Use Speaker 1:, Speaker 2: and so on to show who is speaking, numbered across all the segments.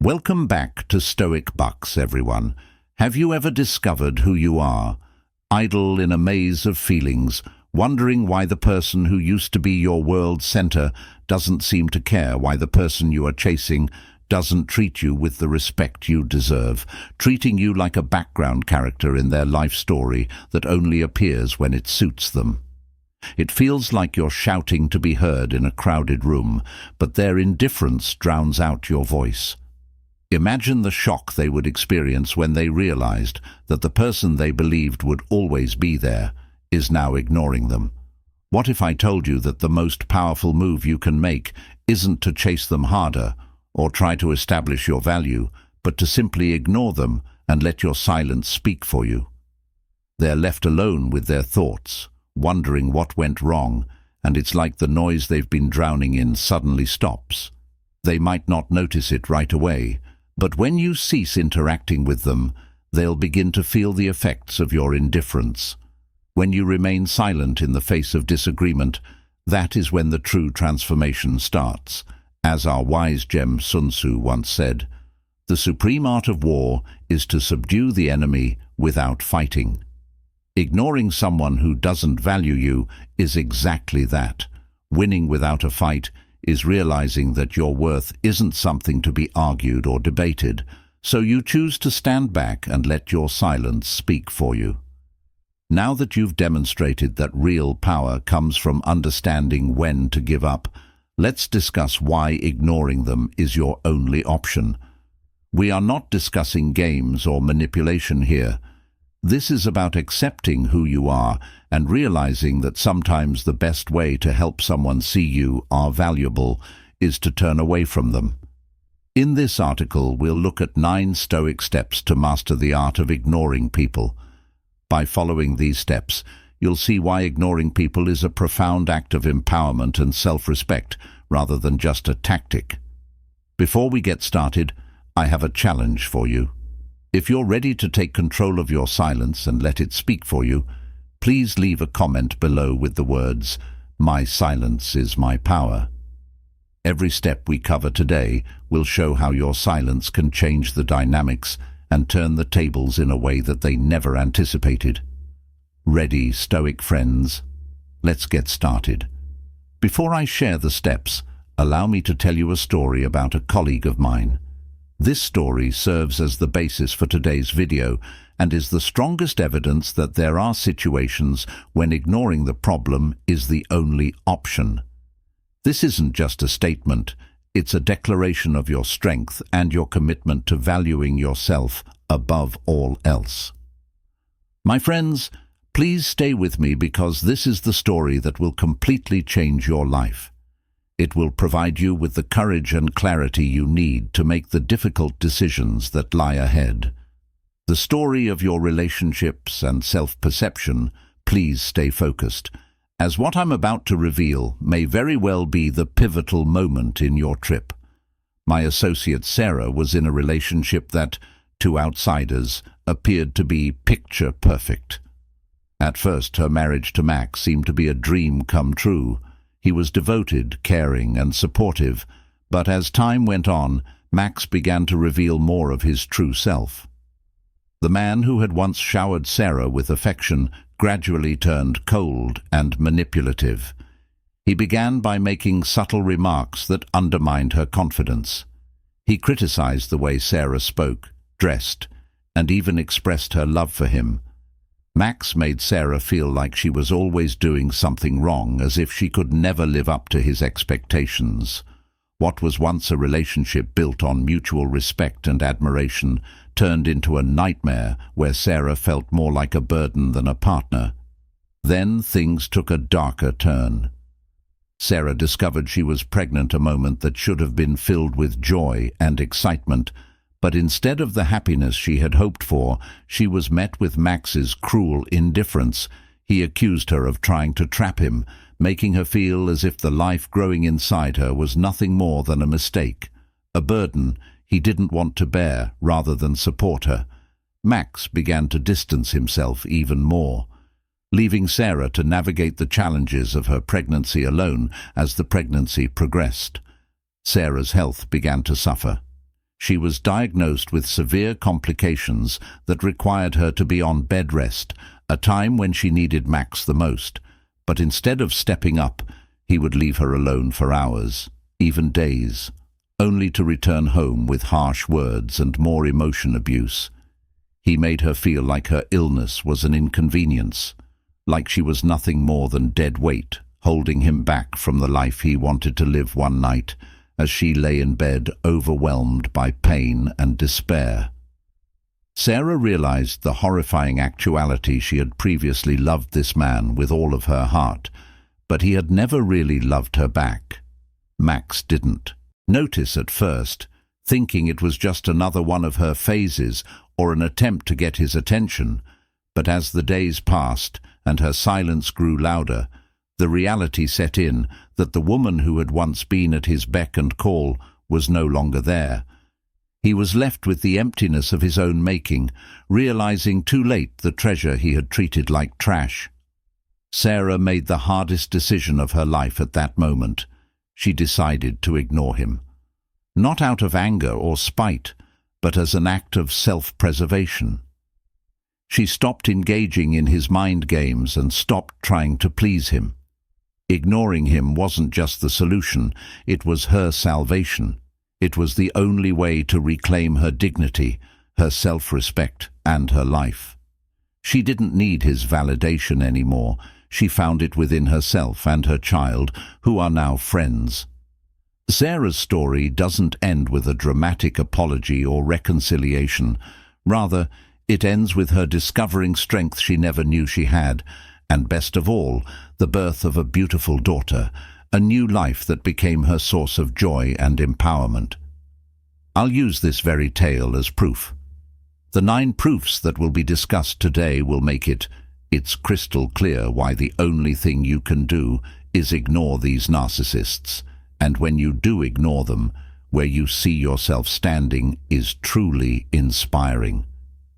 Speaker 1: Welcome back to Stoic Bux, everyone. Have you ever discovered who you are? Idle in a maze of feelings, wondering why the person who used to be your world's center doesn't seem to care, why the person you are chasing doesn't treat you with the respect you deserve, treating you like a background character in their life story that only appears when it suits them. It feels like you're shouting to be heard in a crowded room, but their indifference drowns out your voice. Imagine the shock they would experience when they realized that the person they believed would always be there is now ignoring them. What if I told you that the most powerful move you can make isn't to chase them harder or try to establish your value, but to simply ignore them and let your silence speak for you? They're left alone with their thoughts, wondering what went wrong, and it's like the noise they've been drowning in suddenly stops. They might not notice it right away, but when you cease interacting with them, they'll begin to feel the effects of your indifference. When you remain silent in the face of disagreement, that is when the true transformation starts. As our wise gem Sun Tzu once said, "The supreme art of war is to subdue the enemy without fighting." Ignoring someone who doesn't value you is exactly that. Winning without a fight is realizing that your worth isn't something to be argued or debated, so you choose to stand back and let your silence speak for you. Now that you've demonstrated that real power comes from understanding when to give up, let's discuss why ignoring them is your only option. We are not discussing games or manipulation here. This is about accepting who you are and realizing that sometimes the best way to help someone see you are valuable is to turn away from them. In this article, we'll look at 9 Stoic steps to master the art of ignoring people. By following these steps, you'll see why ignoring people is a profound act of empowerment and self-respect rather than just a tactic. Before we get started, I have a challenge for you. If you're ready to take control of your silence and let it speak for you, please leave a comment below with the words, "My silence is my power." Every step we cover today will show how your silence can change the dynamics and turn the tables in a way that they never anticipated. Ready, Stoic friends? Let's get started. Before I share the steps, allow me to tell you a story about a colleague of mine. This story serves as the basis for today's video and is the strongest evidence that there are situations when ignoring the problem is the only option. This isn't just a statement, it's a declaration of your strength and your commitment to valuing yourself above all else. My friends, please stay with me because this is the story that will completely change your life. It will provide you with the courage and clarity you need to make the difficult decisions that lie ahead. The story of your relationships and self-perception, please stay focused, as what I'm about to reveal may very well be the pivotal moment in your trip. My associate Sarah was in a relationship that, to outsiders, appeared to be picture perfect. At first, her marriage to Max seemed to be a dream come true. He was devoted, caring, and supportive, but as time went on, Max began to reveal more of his true self. The man who had once showered Sarah with affection gradually turned cold and manipulative. He began by making subtle remarks that undermined her confidence. He criticized the way Sarah spoke, dressed, and even expressed her love for him. Max made Sarah feel like she was always doing something wrong, as if she could never live up to his expectations. What was once a relationship built on mutual respect and admiration turned into a nightmare where Sarah felt more like a burden than a partner. Then things took a darker turn. Sarah discovered she was pregnant, a moment that should have been filled with joy and excitement, but instead of the happiness she had hoped for, she was met with Max's cruel indifference. He accused her of trying to trap him, making her feel as if the life growing inside her was nothing more than a mistake, a burden he didn't want to bear rather than support her. Max began to distance himself even more, leaving Sarah to navigate the challenges of her pregnancy alone. As the pregnancy progressed, Sarah's health began to suffer. She was diagnosed with severe complications that required her to be on bed rest, a time when she needed Max the most. But instead of stepping up, he would leave her alone for hours, even days, only to return home with harsh words and more emotion abuse. He made her feel like her illness was an inconvenience, like she was nothing more than dead weight, holding him back from the life he wanted to live one night, as she lay in bed overwhelmed by pain and despair. Sarah realized the horrifying actuality. She had previously loved this man with all of her heart, but he had never really loved her back. Max didn't. Notice at first, thinking it was just another one of her phases or an attempt to get his attention, but as the days passed and her silence grew louder, the reality set in that the woman who had once been at his beck and call was no longer there. He was left with the emptiness of his own making, realizing too late the treasure he had treated like trash. Sarah made the hardest decision of her life at that moment. She decided to ignore him. Not out of anger or spite, but as an act of self-preservation. She stopped engaging in his mind games and stopped trying to please him. Ignoring him wasn't just the solution, it was her salvation. It was the only way to reclaim her dignity, her self-respect, and her life. She didn't need his validation anymore. She found it within herself and her child, who are now friends. Sarah's story doesn't end with a dramatic apology or reconciliation. Rather, it ends with her discovering strength she never knew she had, and best of all, the birth of a beautiful daughter, a new life that became her source of joy and empowerment. I'll use this very tale as proof. The 9 proofs that will be discussed today will make it's crystal clear why the only thing you can do is ignore these narcissists, and when you do ignore them, where you see yourself standing is truly inspiring.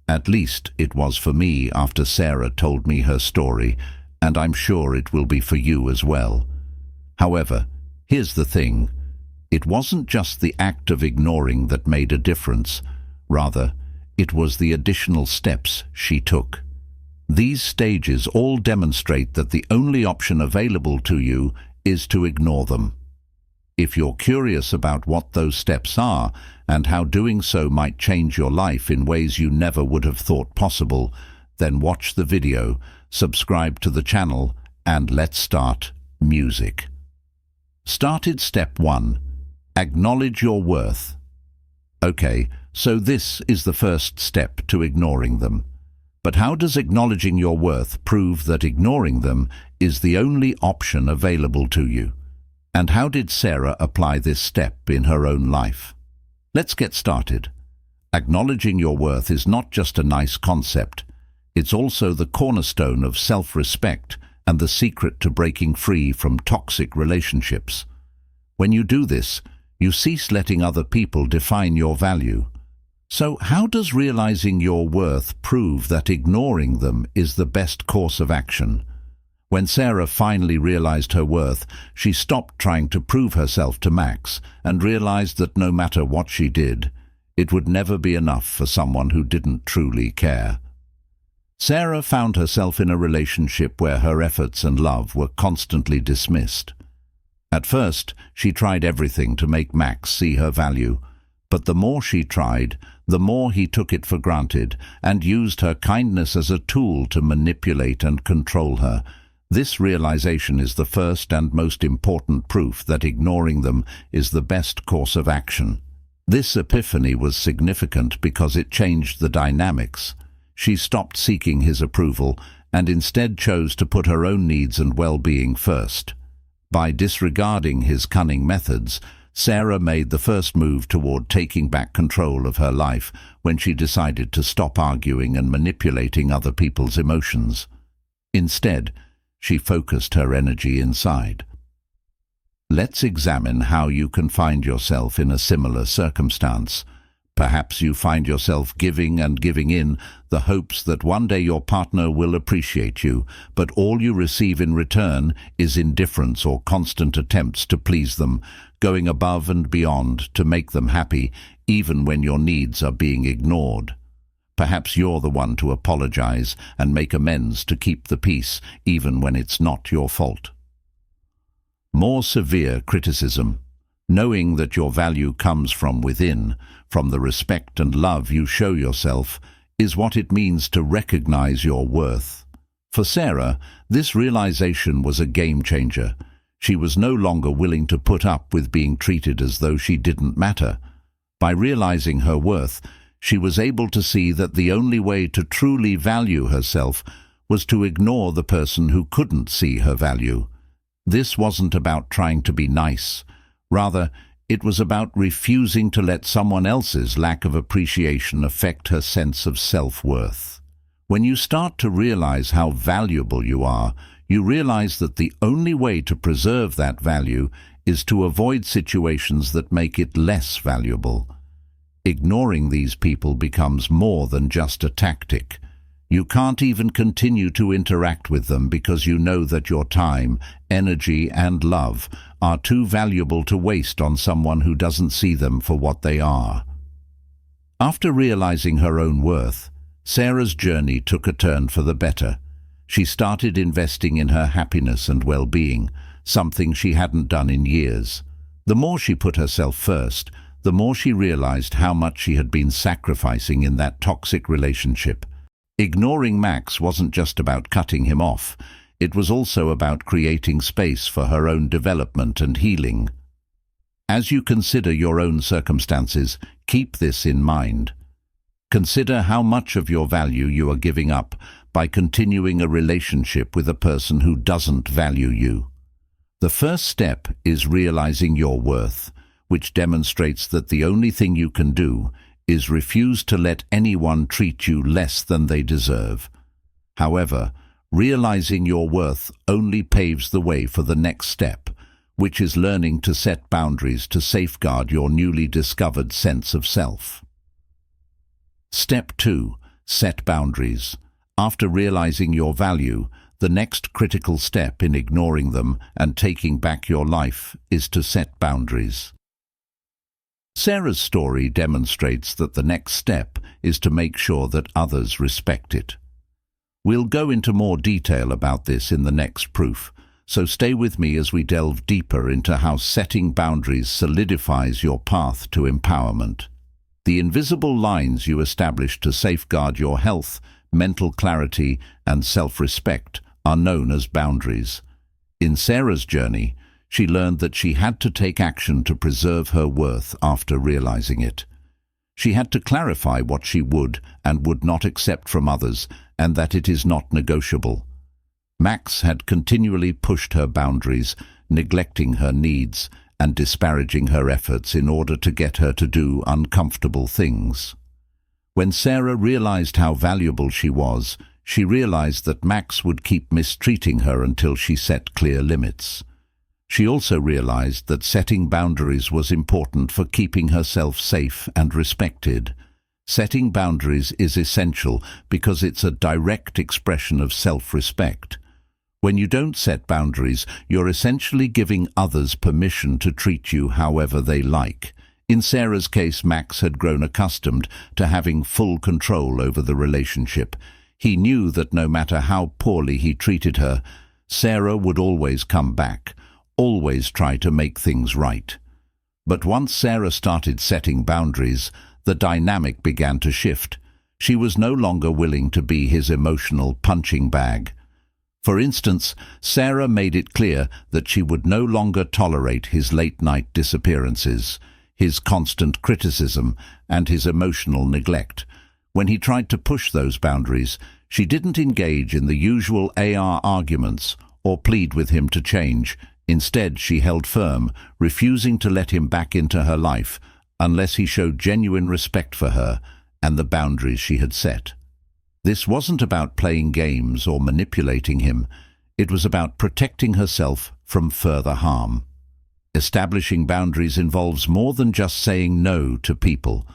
Speaker 1: At least it was for me after Sarah told me her story, and I'm sure it will be for you as well. However, here's the thing. It wasn't just the act of ignoring that made a difference. Rather, it was the additional steps she took. These stages all demonstrate that the only option available to you is to ignore them. If you're curious about what those steps are and how doing so might change your life in ways you never would have thought possible, then watch the video, subscribe to the channel, and let's start music. Started step 1. Acknowledge your worth. Okay, so this is the first step to ignoring them. But how does acknowledging your worth prove that ignoring them is the only option available to you? And how did Sarah apply this step in her own life? Let's get started. Acknowledging your worth is not just a nice concept. It's also the cornerstone of self-respect and the secret to breaking free from toxic relationships. When you do this, you cease letting other people define your value. So how does realizing your worth prove that ignoring them is the best course of action? When Sarah finally realized her worth, she stopped trying to prove herself to Max and realized that no matter what she did, it would never be enough for someone who didn't truly care. Sarah found herself in a relationship where her efforts and love were constantly dismissed. At first, she tried everything to make Max see her value, but the more she tried, the more he took it for granted and used her kindness as a tool to manipulate and control her. This realization is the first and most important proof that ignoring them is the best course of action. This epiphany was significant because it changed the dynamics. She stopped seeking his approval and instead chose to put her own needs and well-being first. By disregarding his cunning methods, Sarah made the first move toward taking back control of her life when she decided to stop arguing and manipulating other people's emotions. Instead, she focused her energy inside. Let's examine how you can find yourself in a similar circumstance. Perhaps you find yourself giving and giving in the hopes that one day your partner will appreciate you, but all you receive in return is indifference or constant attempts to please them, going above and beyond to make them happy, even when your needs are being ignored. Perhaps you're the one to apologize and make amends to keep the peace, even when it's not your fault. More severe criticism. Knowing that your value comes from within, from the respect and love you show yourself, is what it means to recognize your worth. For Sarah, this realization was a game changer. She was no longer willing to put up with being treated as though she didn't matter. By realizing her worth, she was able to see that the only way to truly value herself was to ignore the person who couldn't see her value. This wasn't about trying to be nice. Rather, it was about refusing to let someone else's lack of appreciation affect her sense of self-worth. When you start to realize how valuable you are, you realize that the only way to preserve that value is to avoid situations that make it less valuable. Ignoring these people becomes more than just a tactic. You can't even continue to interact with them because you know that your time, energy, and love are too valuable to waste on someone who doesn't see them for what they are. After realizing her own worth, Sarah's journey took a turn for the better. She started investing in her happiness and well-being, something she hadn't done in years. The more she put herself first, the more she realized how much she had been sacrificing in that toxic relationship. Ignoring Max wasn't just about cutting him off, it was also about creating space for her own development and healing. As you consider your own circumstances, keep this in mind. Consider how much of your value you are giving up by continuing a relationship with a person who doesn't value you. The first step is realizing your worth, which demonstrates that the only thing you can do is refuse to let anyone treat you less than they deserve. However, realizing your worth only paves the way for the next step, which is learning to set boundaries to safeguard your newly discovered sense of self. Step 2. Set boundaries. After realizing your value, the next critical step in ignoring them and taking back your life is to set boundaries. Sarah's story demonstrates that the next step is to make sure that others respect it. We'll go into more detail about this in the next proof, so stay with me as we delve deeper into how setting boundaries solidifies your path to empowerment. The invisible lines you establish to safeguard your health, mental clarity, and self-respect are known as boundaries. In Sarah's journey, she learned that she had to take action to preserve her worth after realizing it. She had to clarify what she would and would not accept from others, and that it is not negotiable. Max had continually pushed her boundaries, neglecting her needs and disparaging her efforts in order to get her to do uncomfortable things. When Sarah realized how valuable she was, she realized that Max would keep mistreating her until she set clear limits. She also realized that setting boundaries was important for keeping herself safe and respected. Setting boundaries is essential because it's a direct expression of self-respect. When you don't set boundaries, you're essentially giving others permission to treat you however they like. In Sarah's case, Max had grown accustomed to having full control over the relationship. He knew that no matter how poorly he treated her, Sarah would always come back, always try to make things right. But once Sarah started setting boundaries, the dynamic began to shift. She was no longer willing to be his emotional punching bag. For instance, Sarah made it clear that she would no longer tolerate his late-night disappearances, his constant criticism, and his emotional neglect. When he tried to push those boundaries, she didn't engage in the usual AR arguments or plead with him to change. Instead, she held firm, refusing to let him back into her life unless he showed genuine respect for her and the boundaries she had set. This wasn't about playing games or manipulating him. It was about protecting herself from further harm. Establishing boundaries involves more than just saying no to people.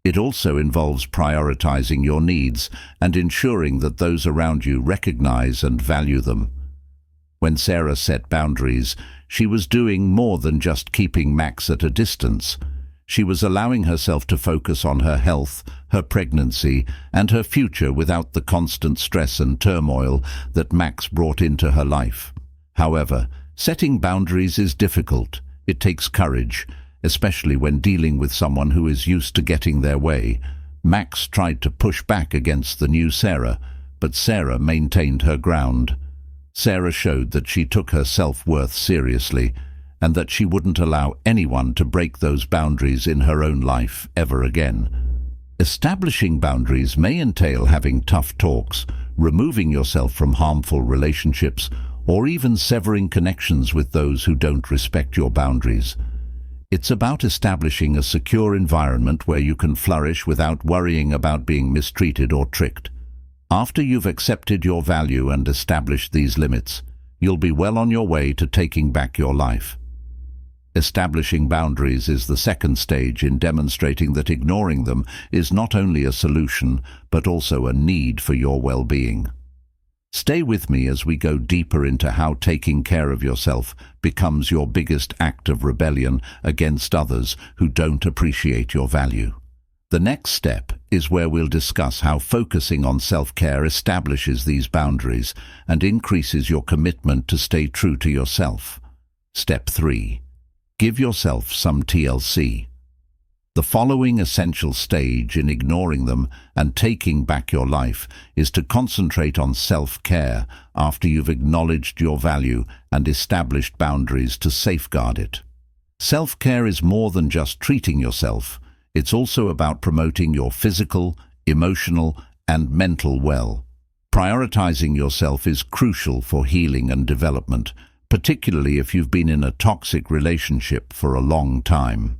Speaker 1: It also involves prioritizing your needs and ensuring that those around you recognize and value them. When Sarah set boundaries, she was doing more than just keeping Max at a distance. She was allowing herself to focus on her health, her pregnancy, and her future without the constant stress and turmoil that Max brought into her life. However, setting boundaries is difficult. It takes courage, especially when dealing with someone who is used to getting their way. Max tried to push back against the new Sarah, but Sarah maintained her ground. Sarah showed that she took her self-worth seriously, and that she wouldn't allow anyone to break those boundaries in her own life ever again. Establishing boundaries may entail having tough talks, removing yourself from harmful relationships, or even severing connections with those who don't respect your boundaries. It's about establishing a secure environment where you can flourish without worrying about being mistreated or tricked. After you've accepted your value and established these limits, you'll be well on your way to taking back your life. Establishing boundaries is the second stage in demonstrating that ignoring them is not only a solution, but also a need for your well-being. Stay with me as we go deeper into how taking care of yourself becomes your biggest act of rebellion against others who don't appreciate your value. The next step is where we'll discuss how focusing on self-care establishes these boundaries and increases your commitment to stay true to yourself. Step 3. Give yourself some TLC. The following essential stage in ignoring them and taking back your life is to concentrate on self-care after you've acknowledged your value and established boundaries to safeguard it. Self-care is more than just treating yourself. It's also about promoting your physical, emotional, and mental well. Prioritizing yourself is crucial for healing and development, particularly if you've been in a toxic relationship for a long time.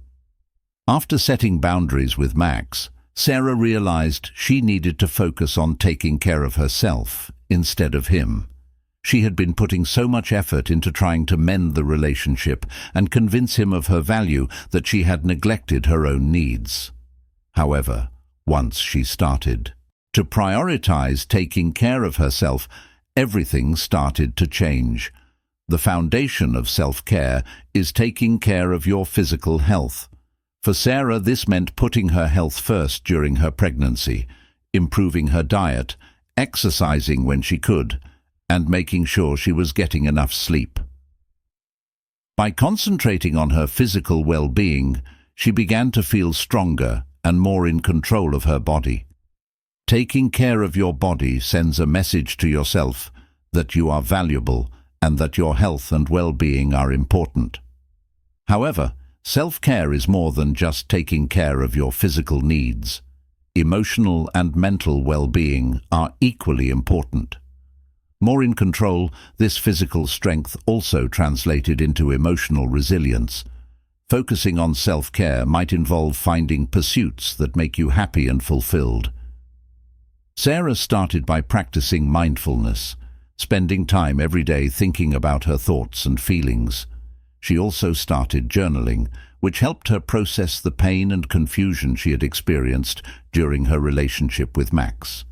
Speaker 1: After setting boundaries with Max, Sarah realized she needed to focus on taking care of herself instead of him. She had been putting so much effort into trying to mend the relationship and convince him of her value that she had neglected her own needs. However, once she started to prioritize taking care of herself, everything started to change. The foundation of self-care is taking care of your physical health. For Sarah, this meant putting her health first during her pregnancy, improving her diet, exercising when she could, and making sure she was getting enough sleep. By concentrating on her physical well-being, she began to feel stronger and more in control of her body. Taking care of your body sends a message to yourself that you are valuable and that your health and well-being are important. However, self-care is more than just taking care of your physical needs. Emotional and mental well-being are equally important. More in control, this physical strength also translated into emotional resilience. Focusing on self-care might involve finding pursuits that make you happy and fulfilled. Sarah started by practicing mindfulness, spending time every day thinking about her thoughts and feelings. She also started journaling, which helped her process the pain and confusion she had experienced during her relationship with Max.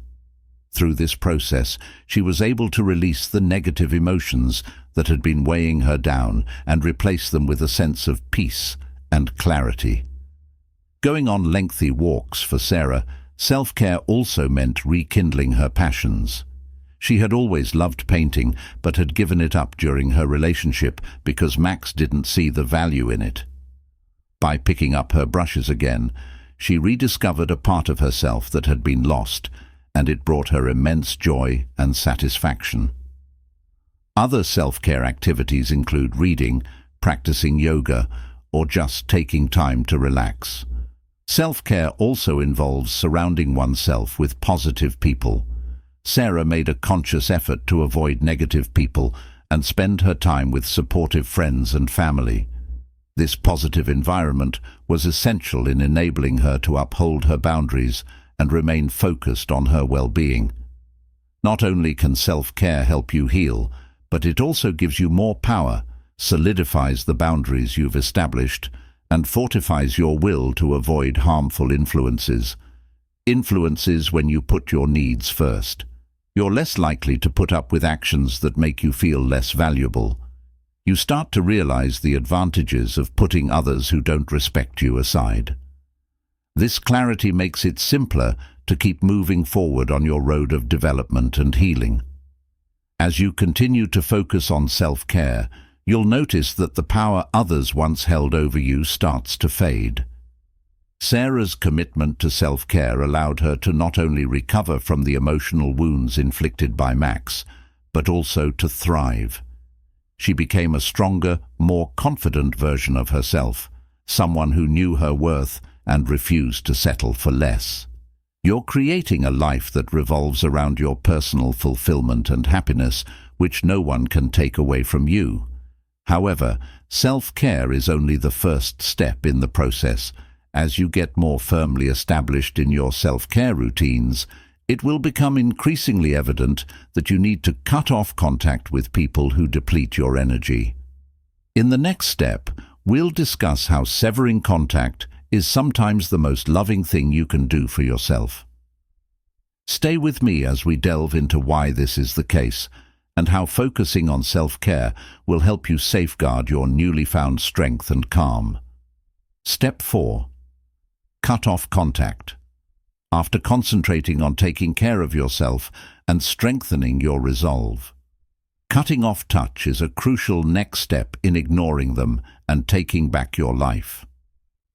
Speaker 1: Through this process, she was able to release the negative emotions that had been weighing her down and replace them with a sense of peace and clarity. Going on lengthy walks for Sarah, self-care also meant rekindling her passions. She had always loved painting, but had given it up during her relationship because Max didn't see the value in it. By picking up her brushes again, she rediscovered a part of herself that had been lost, and it brought her immense joy and satisfaction. Other self-care activities include reading, practicing yoga, or just taking time to relax. Self-care also involves surrounding oneself with positive people. Sarah made a conscious effort to avoid negative people and spend her time with supportive friends and family. This positive environment was essential in enabling her to uphold her boundaries and remain focused on her well-being. Not only can self-care help you heal, but it also gives you more power, solidifies the boundaries you've established, and fortifies your will to avoid harmful influences. Influences when you put your needs first. You're less likely to put up with actions that make you feel less valuable. You start to realize the advantages of putting others who don't respect you aside. This clarity makes it simpler to keep moving forward on your road of development and healing. As you continue to focus on self-care, you'll notice that the power others once held over you starts to fade. Sarah's commitment to self-care allowed her to not only recover from the emotional wounds inflicted by Max, but also to thrive. She became a stronger, more confident version of herself, someone who knew her worth and refused to settle for less. You're creating a life that revolves around your personal fulfillment and happiness, which no one can take away from you. However, self-care is only the first step in the process. As you get more firmly established in your self-care routines, it will become increasingly evident that you need to cut off contact with people who deplete your energy. In the next step, we'll discuss how severing contact is sometimes the most loving thing you can do for yourself. Stay with me as we delve into why this is the case, and how focusing on self-care will help you safeguard your newly found strength and calm. Step 4. Cut off contact. After concentrating on taking care of yourself and strengthening your resolve, cutting off touch is a crucial next step in ignoring them and taking back your life.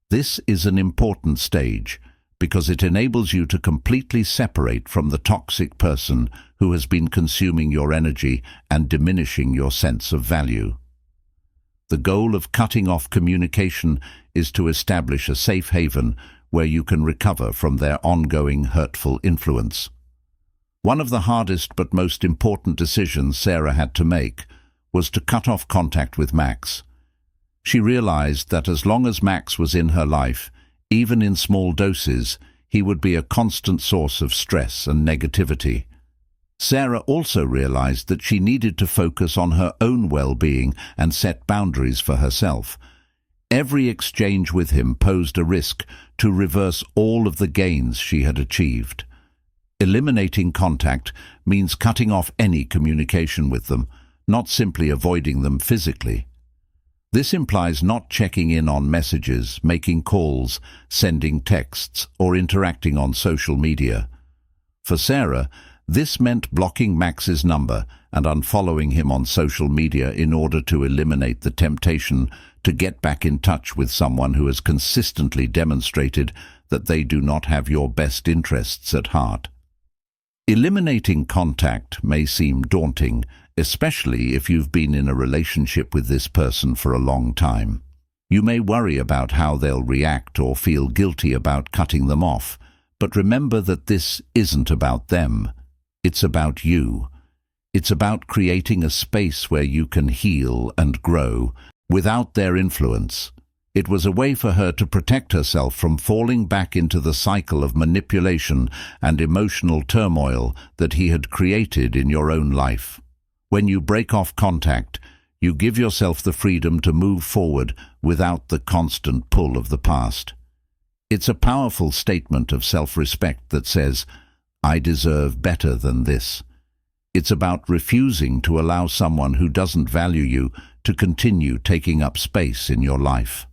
Speaker 1: This is an important stage because it enables you to completely separate from the toxic person who has been consuming your energy and diminishing your sense of value. The goal of cutting off communication is to establish a safe haven where you can recover from their ongoing hurtful influence. One of the hardest but most important decisions Sarah had to make was to cut off contact with Max. She realized that as long as Max was in her life, even in small doses, he would be a constant source of stress and negativity. Sarah also realized that she needed to focus on her own well-being and set boundaries for herself. Every exchange with him posed a risk to reverse all of the gains she had achieved. Eliminating contact means cutting off any communication with them, not simply avoiding them physically. This implies not checking in on messages, making calls, sending texts, or interacting on social media. For Sarah, this meant blocking Max's number and unfollowing him on social media in order to eliminate the temptation to get back in touch with someone who has consistently demonstrated that they do not have your best interests at heart. Eliminating contact may seem daunting, especially if you've been in a relationship with this person for a long time. You may worry about how they'll react or feel guilty about cutting them off, but remember that this isn't about them. It's about you. It's about creating a space where you can heal and grow without their influence. It was a way for her to protect herself from falling back into the cycle of manipulation and emotional turmoil that he had created in your own life. When you break off contact, you give yourself the freedom to move forward without the constant pull of the past. It's a powerful statement of self-respect that says, "I deserve better than this." It's about refusing to allow someone who doesn't value you to continue taking up space in your life.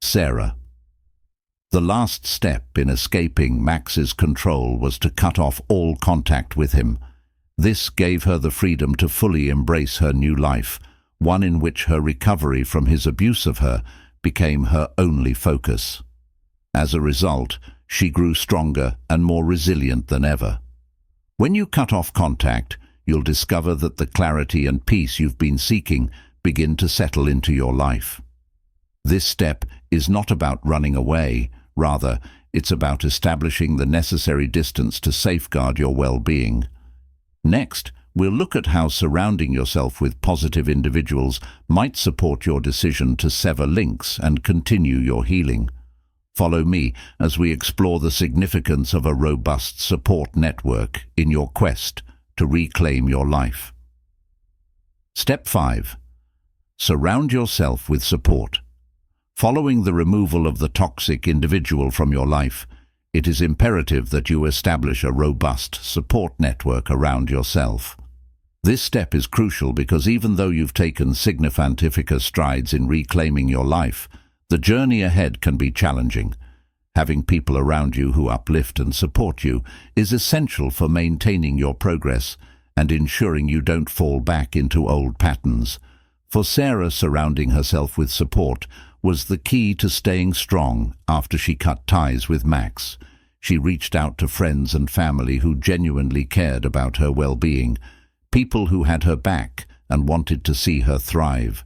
Speaker 1: Sarah. The last step in escaping Max's control was to cut off all contact with him. This gave her the freedom to fully embrace her new life, one in which her recovery from his abuse of her became her only focus. As a result, she grew stronger and more resilient than ever. When you cut off contact, you'll discover that the clarity and peace you've been seeking begin to settle into your life. This step is not about running away. Rather, it's about establishing the necessary distance to safeguard your well-being. Next, we'll look at how surrounding yourself with positive individuals might support your decision to sever links and continue your healing. Follow me as we explore the significance of a robust support network in your quest to reclaim your life. Step 5. Surround yourself with support. Following the removal of the toxic individual from your life, it is imperative that you establish a robust support network around yourself. This step is crucial because even though you've taken significant strides in reclaiming your life, the journey ahead can be challenging. Having people around you who uplift and support you is essential for maintaining your progress and ensuring you don't fall back into old patterns. For Sarah, surrounding herself with support was the key to staying strong after she cut ties with Max. She reached out to friends and family who genuinely cared about her well-being, people who had her back and wanted to see her thrive.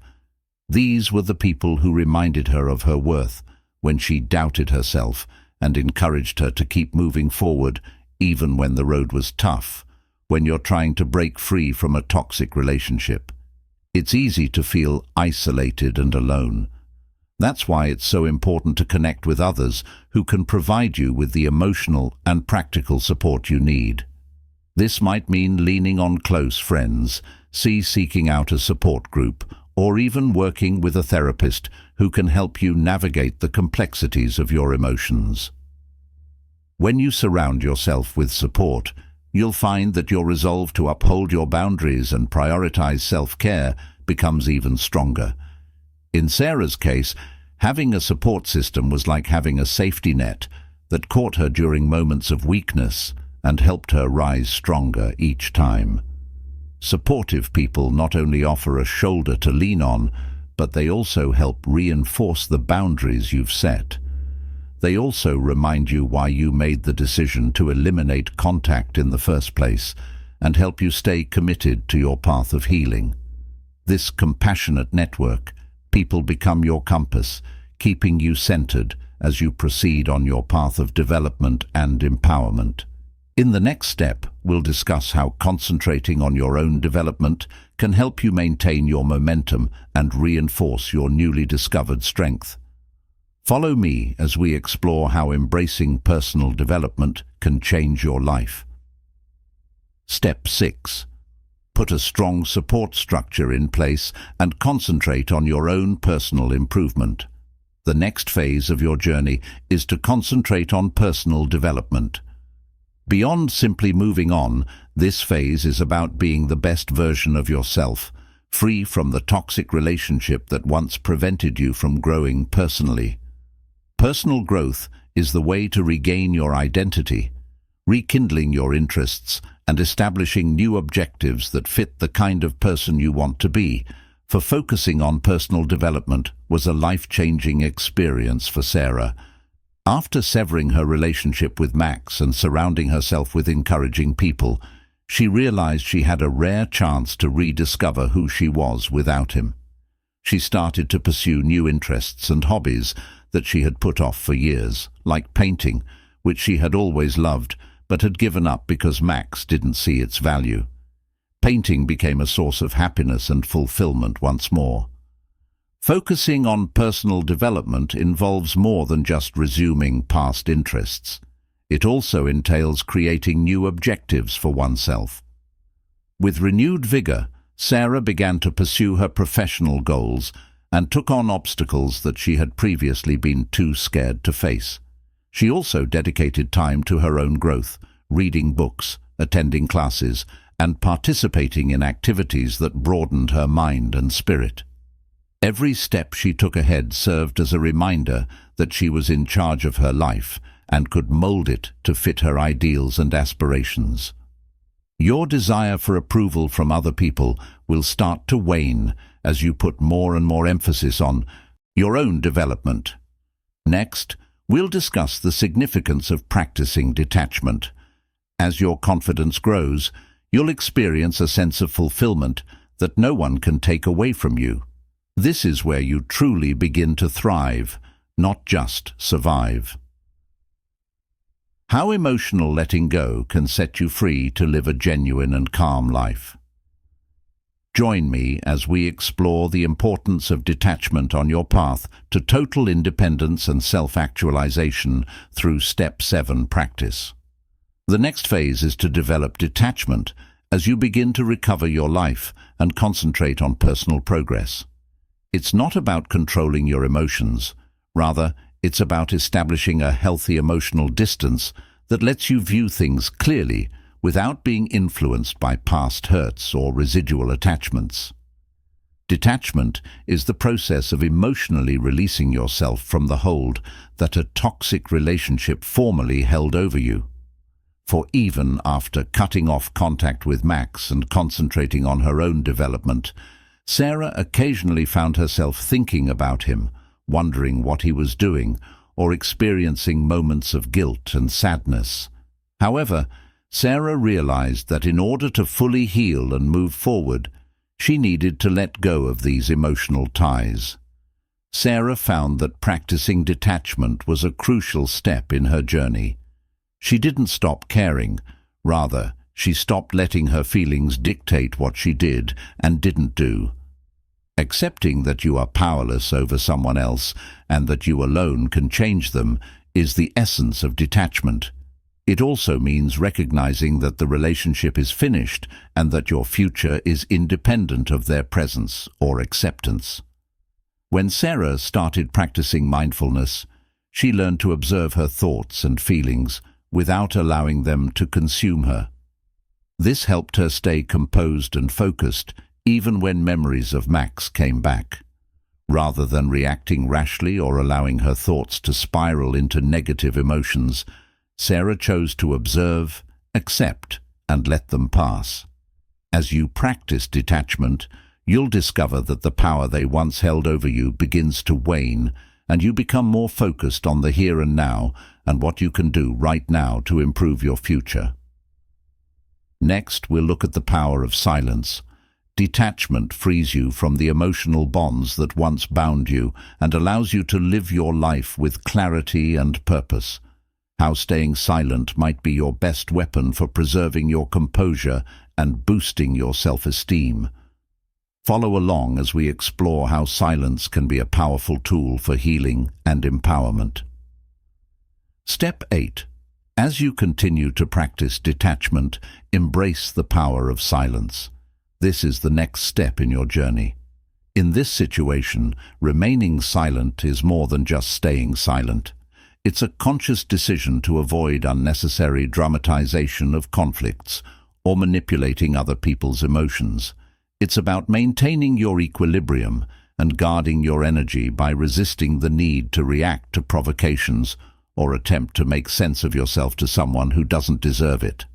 Speaker 1: These were the people who reminded her of her worth when she doubted herself and encouraged her to keep moving forward even when the road was tough. When you're trying to break free from a toxic relationship, it's easy to feel isolated and alone. That's why it's so important to connect with others who can provide you with the emotional and practical support you need. This might mean leaning on close friends, seeking out a support group, or even working with a therapist who can help you navigate the complexities of your emotions. When you surround yourself with support, you'll find that your resolve to uphold your boundaries and prioritize self-care becomes even stronger. In Sarah's case, having a support system was like having a safety net that caught her during moments of weakness and helped her rise stronger each time. Supportive people not only offer a shoulder to lean on, but they also help reinforce the boundaries you've set. They also remind you why you made the decision to eliminate contact in the first place and help you stay committed to your path of healing. This compassionate network, people become your compass, keeping you centered as you proceed on your path of development and empowerment. In the next step, we'll discuss how concentrating on your own development can help you maintain your momentum and reinforce your newly discovered strength. Follow me as we explore how embracing personal development can change your life. Step 6. Put a strong support structure in place and concentrate on your own personal improvement. The next phase of your journey is to concentrate on personal development. Beyond simply moving on, this phase is about being the best version of yourself, free from the toxic relationship that once prevented you from growing personally. Personal growth is the way to regain your identity, rekindling your interests, and establishing new objectives that fit the kind of person you want to be. For focusing on personal development was a life-changing experience for Sarah. After severing her relationship with Max and surrounding herself with encouraging people, she realized she had a rare chance to rediscover who she was without him. She started to pursue new interests and hobbies that she had put off for years, like painting, which she had always loved but had given up because Max didn't see its value. Painting became a source of happiness and fulfillment once more. Focusing on personal development involves more than just resuming past interests. It also entails creating new objectives for oneself. With renewed vigor, Sarah began to pursue her professional goals and took on obstacles that she had previously been too scared to face. She also dedicated time to her own growth, reading books, attending classes, and participating in activities that broadened her mind and spirit. Every step she took ahead served as a reminder that she was in charge of her life and could mold it to fit her ideals and aspirations. Your desire for approval from other people will start to wane as you put more and more emphasis on your own development. Next, we'll discuss the significance of practicing detachment. As your confidence grows, you'll experience a sense of fulfillment that no one can take away from you. This is where you truly begin to thrive, not just survive. How emotional letting go can set you free to live a genuine and calm life. Join me as we explore the importance of detachment on your path to total independence and self-actualization through Step 7 practice. The next phase is to develop detachment as you begin to recover your life and concentrate on personal progress. It's not about controlling your emotions. Rather, it's about establishing a healthy emotional distance that lets you view things clearly without being influenced by past hurts or residual attachments. Detachment is the process of emotionally releasing yourself from the hold that a toxic relationship formerly held over you. For even after cutting off contact with Max and concentrating on her own development, Sarah occasionally found herself thinking about him, wondering what he was doing, or experiencing moments of guilt and sadness. However, Sarah realized that in order to fully heal and move forward, she needed to let go of these emotional ties. Sarah found that practicing detachment was a crucial step in her journey. She didn't stop caring. Rather, she stopped letting her feelings dictate what she did and didn't do. Accepting that you are powerless over someone else and that you alone can change them is the essence of detachment. It also means recognizing that the relationship is finished and that your future is independent of their presence or acceptance. When Sarah started practicing mindfulness, she learned to observe her thoughts and feelings without allowing them to consume her. This helped her stay composed and focused even when memories of Max came back. Rather than reacting rashly or allowing her thoughts to spiral into negative emotions, Sarah chose to observe, accept, and let them pass. As you practice detachment, you'll discover that the power they once held over you begins to wane, and you become more focused on the here and now and what you can do right now to improve your future. Next, we'll look at the power of silence. Detachment frees you from the emotional bonds that once bound you and allows you to live your life with clarity and purpose. How staying silent might be your best weapon for preserving your composure and boosting your self-esteem. Follow along as we explore how silence can be a powerful tool for healing and empowerment. Step 8. As you continue to practice detachment, embrace the power of silence. This is the next step in your journey. In this situation, remaining silent is more than just staying silent. It's a conscious decision to avoid unnecessary dramatization of conflicts or manipulating other people's emotions. It's about maintaining your equilibrium and guarding your energy by resisting the need to react to provocations or attempt to make sense of yourself to someone who doesn't deserve it.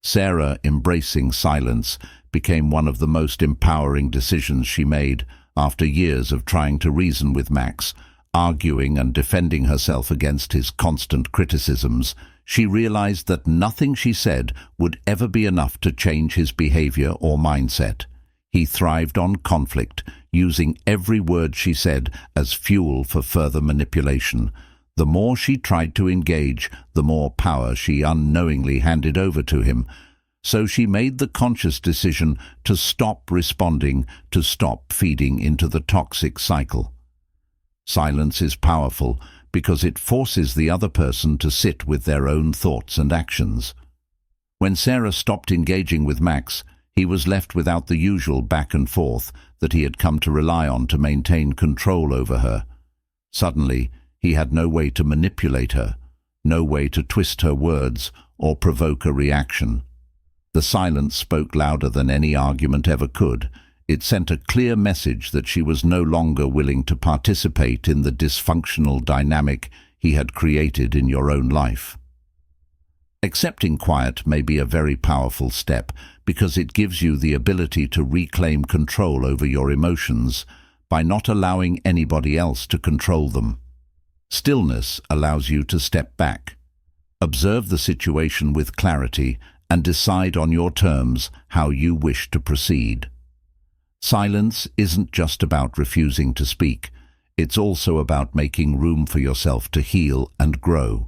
Speaker 1: Sarah embracing silence became one of the most empowering decisions she made after years of trying to reason with Max. Arguing and defending herself against his constant criticisms, she realized that nothing she said would ever be enough to change his behavior or mindset. He thrived on conflict, using every word she said as fuel for further manipulation. The more she tried to engage, the more power she unknowingly handed over to him. So she made the conscious decision to stop responding, to stop feeding into the toxic cycle. Silence is powerful because it forces the other person to sit with their own thoughts and actions. When Sarah stopped engaging with Max, he was left without the usual back and forth that he had come to rely on to maintain control over her. Suddenly, he had no way to manipulate her, no way to twist her words or provoke a reaction. The silence spoke louder than any argument ever could. It sent a clear message that she was no longer willing to participate in the dysfunctional dynamic he had created in your own life. Accepting quiet may be a very powerful step because it gives you the ability to reclaim control over your emotions by not allowing anybody else to control them. Stillness allows you to step back, observe the situation with clarity, and decide on your terms how you wish to proceed. Silence isn't just about refusing to speak. It's also about making room for yourself to heal and grow.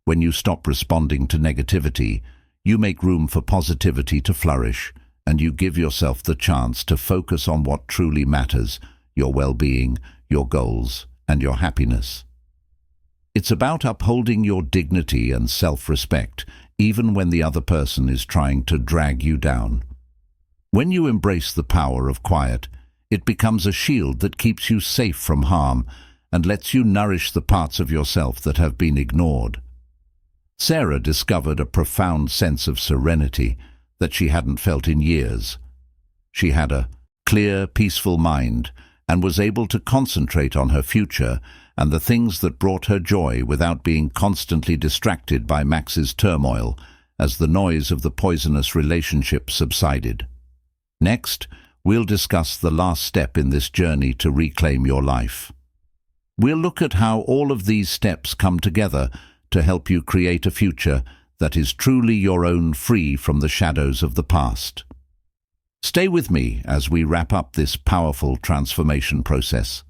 Speaker 1: When you stop responding to negativity, you make room for positivity to flourish, and you give yourself the chance to focus on what truly matters, your well-being, your goals, and your happiness. It's about upholding your dignity and self-respect, even when the other person is trying to drag you down. When you embrace the power of quiet, It becomes a shield that keeps you safe from harm and lets you nourish the parts of yourself that have been ignored. Sarah discovered a profound sense of serenity that she hadn't felt in years. She had a clear, peaceful mind and was able to concentrate on her future and the things that brought her joy without being constantly distracted by Max's turmoil as the noise of the poisonous relationship subsided. Next, we'll discuss the last step in this journey to reclaim your life. We'll look at how all of these steps come together to help you create a future that is truly your own, free from the shadows of the past. Stay with me as we wrap up this powerful transformation process.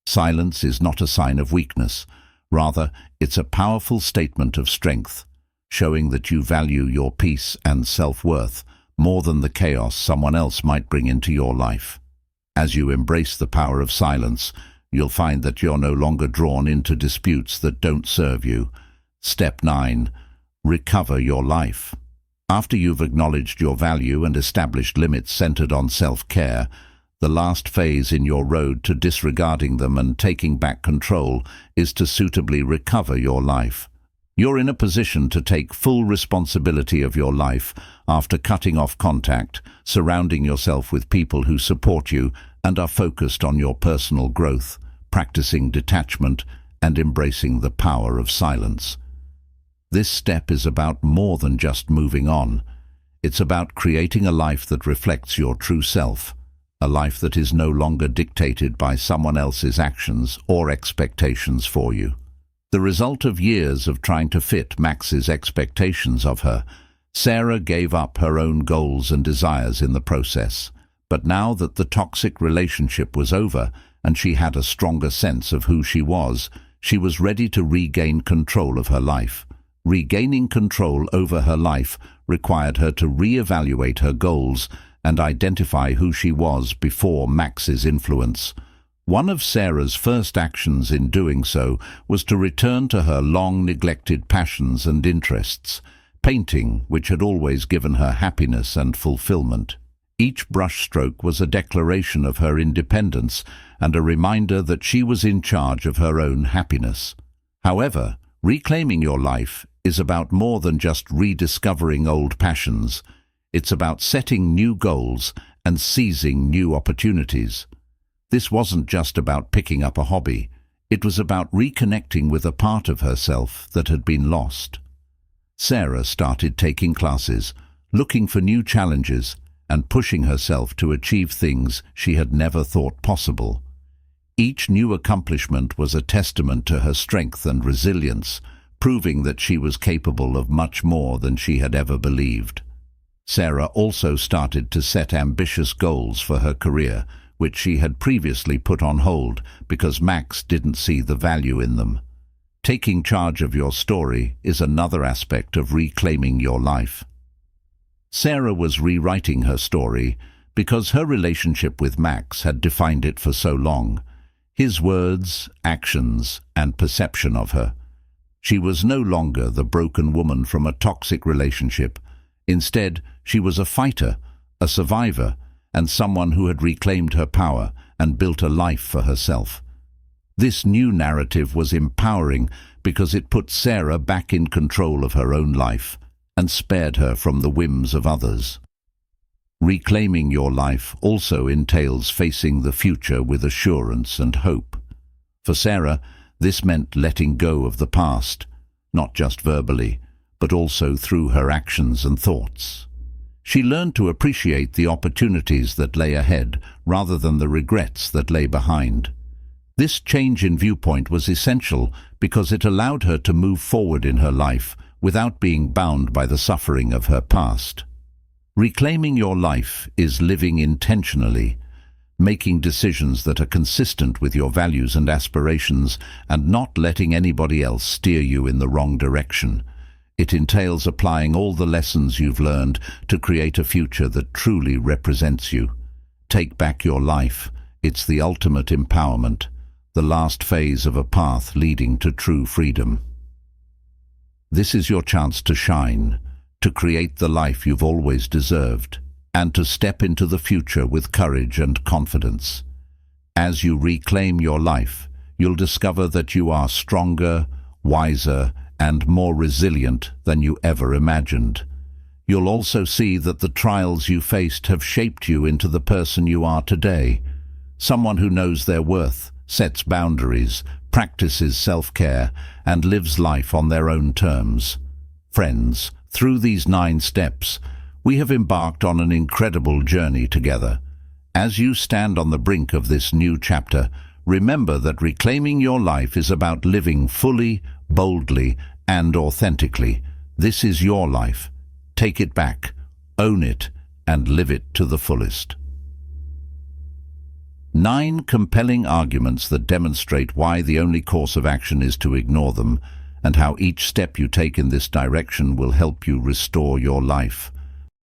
Speaker 1: Silence is not a sign of weakness. Rather, it's a powerful statement of strength, showing that you value your peace and self-worth more than the chaos someone else might bring into your life. As you embrace the power of silence, you'll find that you're no longer drawn into disputes that don't serve you. Step 9. Recover your life. After you've acknowledged your value and established limits centered on self-care, the last phase in your road to disregarding them and taking back control is to suitably recover your life. You're in a position to take full responsibility of your life after cutting off contact, surrounding yourself with people who support you and are focused on your personal growth, practicing detachment, and embracing the power of silence. This step is about more than just moving on. It's about creating a life that reflects your true self, a life that is no longer dictated by someone else's actions or expectations for you. The result of years of trying to fit Max's expectations of her, Sarah gave up her own goals and desires in the process. But now that the toxic relationship was over and she had a stronger sense of who she was ready to regain control of her life. Regaining control over her life required her to re-evaluate her goals and identify who she was before Max's influence. One of Sarah's first actions in doing so was to return to her long-neglected passions and interests, painting, which had always given her happiness and fulfillment. Each brushstroke was a declaration of her independence and a reminder that she was in charge of her own happiness. However, reclaiming your life is about more than just rediscovering old passions. It's about setting new goals and seizing new opportunities. This wasn't just about picking up a hobby. It was about reconnecting with a part of herself that had been lost. Sarah started taking classes, looking for new challenges, and pushing herself to achieve things she had never thought possible. Each new accomplishment was a testament to her strength and resilience, proving that she was capable of much more than she had ever believed. Sarah also started to set ambitious goals for her career, which she had previously put on hold because Max didn't see the value in them. Taking charge of your story is another aspect of reclaiming your life. Sarah was rewriting her story because her relationship with Max had defined it for so long. His words, actions, and perception of her. She was no longer the broken woman from a toxic relationship. Instead, she was a fighter, a survivor, and someone who had reclaimed her power and built a life for herself. This new narrative was empowering because it put Sarah back in control of her own life and spared her from the whims of others. Reclaiming your life also entails facing the future with assurance and hope. For Sarah, this meant letting go of the past, not just verbally, but also through her actions and thoughts. She learned to appreciate the opportunities that lay ahead rather than the regrets that lay behind. This change in viewpoint was essential because it allowed her to move forward in her life without being bound by the suffering of her past. Reclaiming your life is living intentionally, making decisions that are consistent with your values and aspirations, and not letting anybody else steer you in the wrong direction. It entails applying all the lessons you've learned to create a future that truly represents you. Take back your life. It's the ultimate empowerment, the last phase of a path leading to true freedom. This is your chance to shine, to create the life you've always deserved, and to step into the future with courage and confidence. As you reclaim your life, you'll discover that you are stronger, wiser, and more resilient than you ever imagined. You'll also see that the trials you faced have shaped you into the person you are today. Someone who knows their worth, sets boundaries, practices self-care, and lives life on their own terms. Friends, through these 9 steps, we have embarked on an incredible journey together. As you stand on the brink of this new chapter, remember that reclaiming your life is about living fully, boldly, and authentically. This is your life. Take it back, own it, and live it to the fullest. 9 compelling arguments that demonstrate why the only course of action is to ignore them, and how each step you take in this direction will help you restore your life.